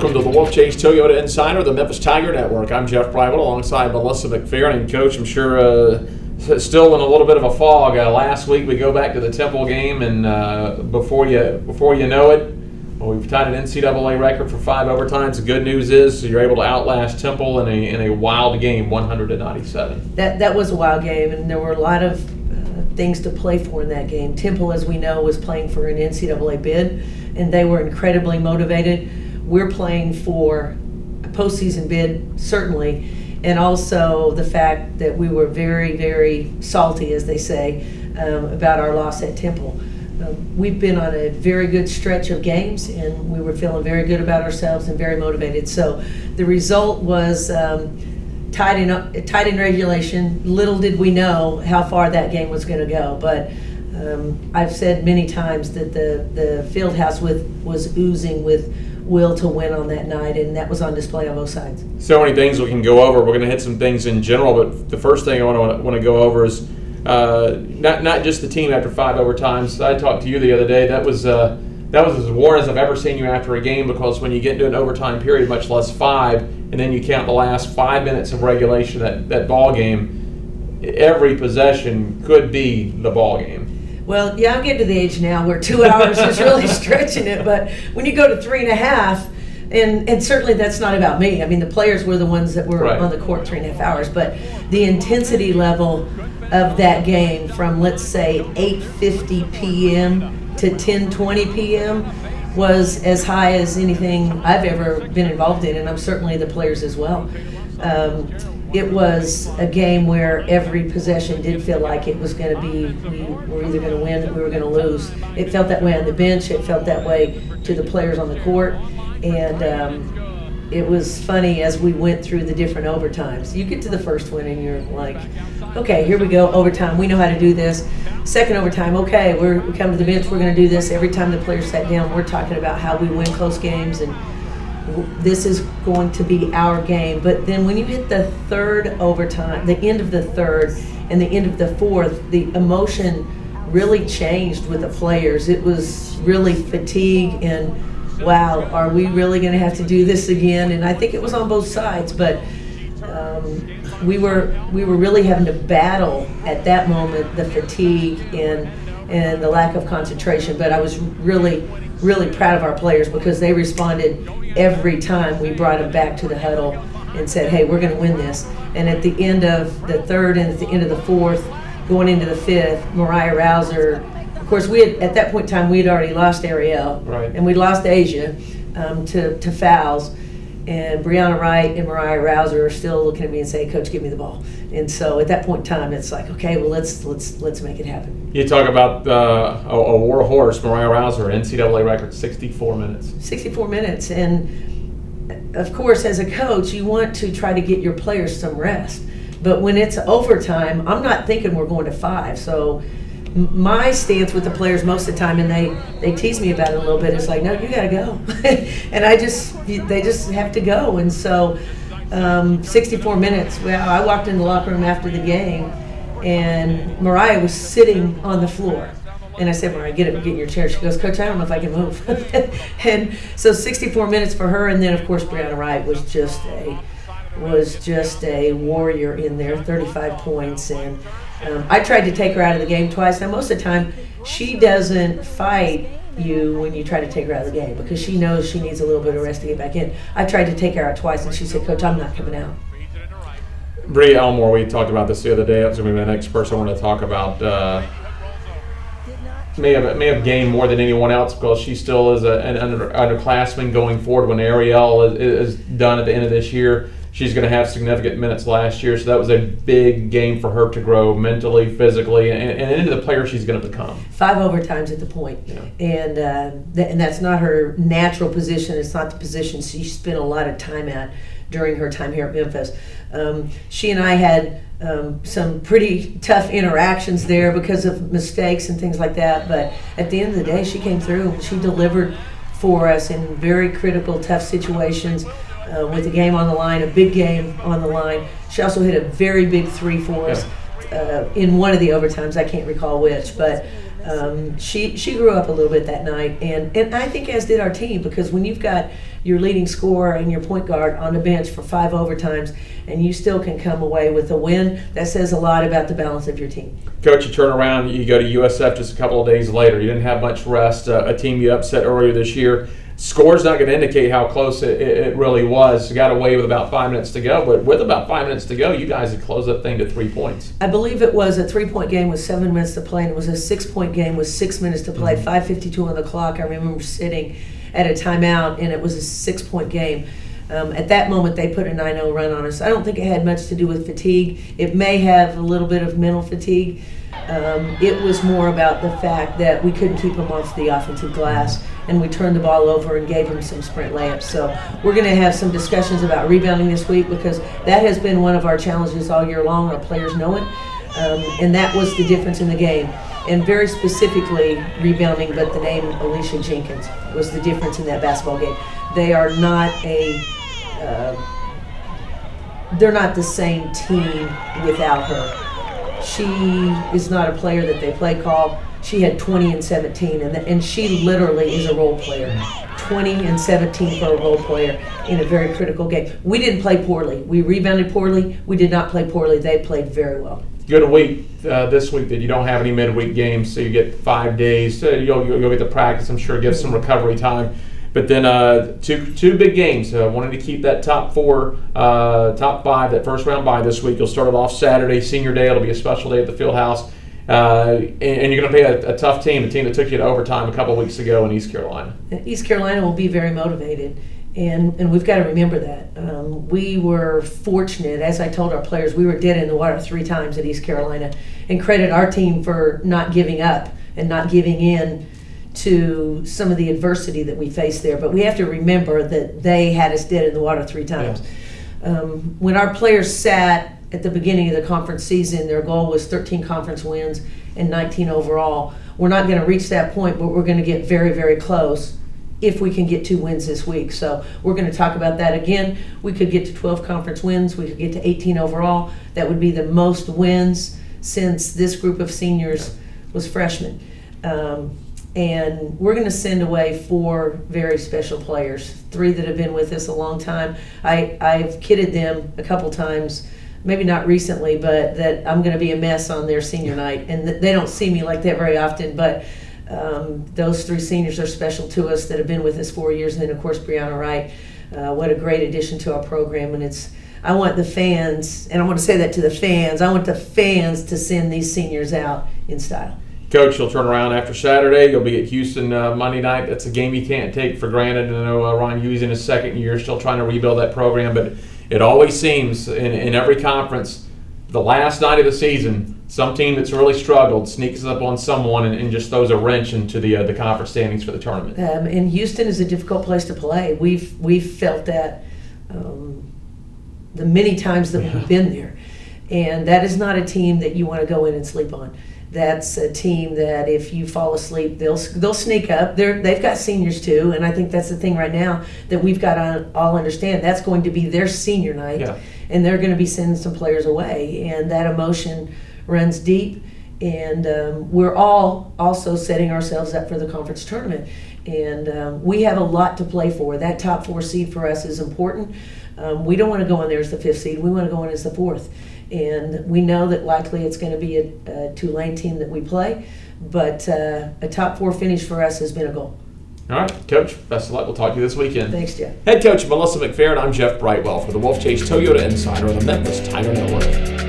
welcome to the Wolfchase Toyota Insider, the Memphis Tiger Network. I'm Jeff Private alongside Melissa McPherson. And Coach, I'm sure still in a little bit of a fog. Last week we go back to the Temple game, and before you know it, we've tied an NCAA record for 5 overtimes. The good news is you're able to outlast Temple in a wild game, 100-97. That was a wild game, and there were a lot of things to play for in that game. Temple, as we know, was playing for an NCAA bid, and they were incredibly motivated. We're playing for a postseason bid, certainly, and also the fact that we were very, very salty, as they say, about our loss at Temple. We've been on a very good stretch of games, and we were feeling very good about ourselves and very motivated. So the result was tied in regulation. Little did we know how far that game was going to go, but I've said many times that the field house was oozing with will to win on that night, and that was on display on both sides. So many things we can go over. We're going to hit some things in general, but the first thing I want to go over is not just the team after 5 overtimes. I talked to you the other day. That was as worn as I've ever seen you after a game, because when you get into an overtime period, much less 5, and then you count the last 5 minutes of regulation, that ball game, every possession could be the ball game. Well, yeah, I'm getting to the age now where 2 hours is really stretching it, but when you go to 3.5, and certainly that's not about me. I mean, the players were the ones that were right on the court 3.5 hours, but the intensity level of that game from, let's say, 8:50 p.m. to 10:20 p.m. was as high as anything I've ever been involved in, and I'm certainly the players as well. It was a game where every possession did feel like it was going to be, we were either going to win or we were going to lose. It felt that way on the bench. It felt that way to the players on the court. And it was funny as we went through the different overtimes. You get to the first one and you're like, okay, here we go, overtime. We know how to do this. Second overtime, okay, we come to the bench. We're going to do this. Every time the players sat down, we're talking about how we win close games, and this is going to be our game. But then when you hit the third overtime, the end of the third and the end of the fourth, the emotion really changed with the players. It was really fatigue and, wow, are we really going to have to do this again? And I think it was on both sides, but we were really having to battle at that moment the fatigue and the lack of concentration. But I was really, really proud of our players, because they responded every time we brought them back to the huddle and said, hey, we're going to win this. And at the end of the third and at the end of the fourth, going into the fifth, Mariah Rouser, of course, at that point in time, we had already lost Ariel, right, and we'd lost Asia to fouls. And Brianna Wright and Mariah Rouser are still looking at me and saying, Coach, give me the ball. And so at that point in time, it's like, okay, well, let's make it happen. You talk about a war horse, Mariah Rouser, NCAA record, 64 minutes. 64 minutes. And, of course, as a coach, you want to try to get your players some rest. But when it's overtime, I'm not thinking we're going to 5. So my stance with the players most of the time, and they tease me about it a little bit, is like, no, you got to go. And they just have to go. And so 64 minutes. Well, I walked in the locker room after the game, and Mariah was sitting on the floor. And I said, Mariah, get up, get in your chair. She goes, Coach, I don't know if I can move. And so 64 minutes for her. And then, of course, Brianna Wright was just a warrior in there, 35 points. And I tried to take her out of the game twice. Now, most of the time, she doesn't fight you when you try to take her out of the game, because she knows she needs a little bit of rest to get back in. I tried to take her out twice, and she said, Coach, I'm not coming out. Bree Elmore, we talked about this the other day. That's going to be the next person I want to talk about. May have gained more than anyone else, because she still is an underclassman going forward. When Ariel is done at the end of this year, she's going to have significant minutes last year, so that was a big game for her to grow mentally, physically, and into the player she's going to become. 5 overtimes at the point. Yeah. And that's not her natural position. It's not the position she spent a lot of time at during her time here at Memphis. She and I had some pretty tough interactions there because of mistakes and things like that, but at the end of the day, she came through. She delivered for us in very critical, tough situations. With the game on the line, a big game on the line. She also hit a very big 3 for us in one of the overtimes. I can't recall which, but She grew up a little bit that night, and I think as did our team, because when you've got your leading scorer and your point guard on the bench for 5 overtimes and you still can come away with a win, that says a lot about the balance of your team. Coach, you turn around, you go to USF just a couple of days later. You didn't have much rest. A team you upset earlier this year. Score's not going to indicate how close it really was. You got away with about 5 minutes to go, but with about 5 minutes to go, you guys had closed that thing to 3 points. I believe it was a 3-point game with 7 minutes to play, and it was a 6-point game with 6 minutes to play, 5:52 on the clock. I remember sitting at a timeout, and it was a 6-point game. At that moment, they put a 9-0 run on us. I don't think it had much to do with fatigue. It may have a little bit of mental fatigue. It was more about the fact that we couldn't keep them off the offensive glass, and we turned the ball over and gave them some sprint layups. So we're going to have some discussions about rebounding this week, because that has been one of our challenges all year long. Our players know it, and that was the difference in the game. And very specifically rebounding, but the name Alicia Jenkins was the difference in that basketball game. They are not they're not the same team without her. She is not a player that they play call. She had 20 and 17, and she literally is a role player. 20 and 17 for a role player in a very critical game. We didn't play poorly. We rebounded poorly. We did not play poorly. They played very well. Good a week this week that you don't have any midweek games, so you get 5 days. So you'll get to practice, I'm sure, give some recovery time. But then two big games. Wanted to keep that top 4, top 5, that first round bye this week. You'll start it off Saturday, Senior Day. It'll be a special day at the Fieldhouse. And you're going to play a tough team, a team that took you to overtime a couple of weeks ago in East Carolina. East Carolina will be very motivated, and we've got to remember that. We were fortunate, as I told our players, we were dead in the water 3 times at East Carolina, and credit our team for not giving up and not giving in to some of the adversity that we faced there. But we have to remember that they had us dead in the water 3 times. Yeah. When our players sat at the beginning of the conference season, their goal was 13 conference wins and 19 overall. We're not going to reach that point, but we're going to get very, very close if we can get 2 wins this week. So we're going to talk about that again. We could get to 12 conference wins. We could get to 18 overall. That would be the most wins since this group of seniors was freshmen. And we're going to send away 4 very special players, 3 that have been with us a long time. I've kidded them a couple times, maybe not recently, but that I'm going to be a mess on their senior night. And they don't see me like that very often, but those 3 seniors are special to us that have been with us 4 years. And then, of course, Brianna Wright. What a great addition to our program. And I want the fans, and I want to say that to the fans, I want the fans to send these seniors out in style. Coach, you'll turn around after Saturday. You'll be at Houston Monday night. That's a game you can't take for granted. I know Ron Huey's in his 2nd year, still trying to rebuild that program, but it always seems in every conference, the last night of the season, some team that's really struggled sneaks up on someone and just throws a wrench into the conference standings for the tournament. And Houston is a difficult place to play. We've felt that the many times that we've been there, and that is not a team that you want to go in and sleep on. That's a team that if you fall asleep, they'll sneak up. They've got seniors too, and I think that's the thing right now that we've got to all understand. That's going to be their senior night, and they're going to be sending some players away, and that emotion runs deep. And we're all also setting ourselves up for the conference tournament, and we have a lot to play for. That top 4 seed for us is important. We don't want to go in there as the 5th seed. We want to go in as the 4th. And we know that likely it's going to be a Tulane team that we play, but a top 4 finish for us has been a goal. All right, Coach, best of luck. We'll talk to you this weekend. Thanks, Jeff. Head coach Melissa McFerrin, I'm Jeff Brightwell for the Wolfchase Toyota Insider on the Memphis Tiger Network.